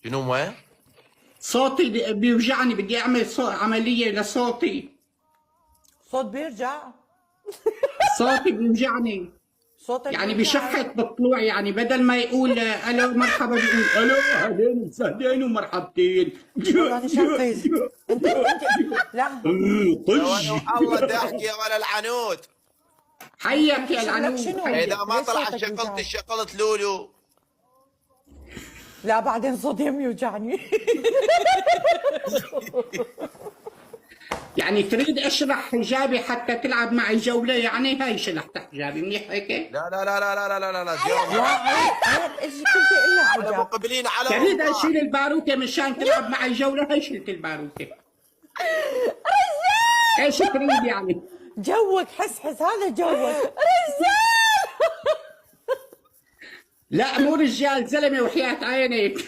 شنو وين؟ صوتي بيوجعني، بدي اعمل عملية لصوتي. صوت بيرجع. صوتي بيوجعني، صوتك يعني بيرجع. بشحت بالطلوع، يعني بدل ما يقول الو مرحبا بيقول الو اهلين وسهلين ومرحبتين. والله انا شايفه انت لا يا طج. ولد الله ضحك يا ولد العنود. حيك يا شغلك العنود، شنو؟ حيك. اذا ما ليش طلع صوتك بيوجعك؟ الشقلت لولو. لا بعدين صوتي يم يوجعني. يعني تريد اشرح حجابي حتى تلعب معي جولة؟ يعني هاي شلحت حجابي منيح هيك. لا لا لا لا لا لا لا لا لا عيب كل شيء الا على حجاب. مقبلين على تريد الله. اشيل الباروكة مشان تلعب معي جولة؟ هاي شلت الباروكة. ايش تريد يعني؟ جوك حس هذا جوك. لا مو رجال، زلمة وحياة عينك.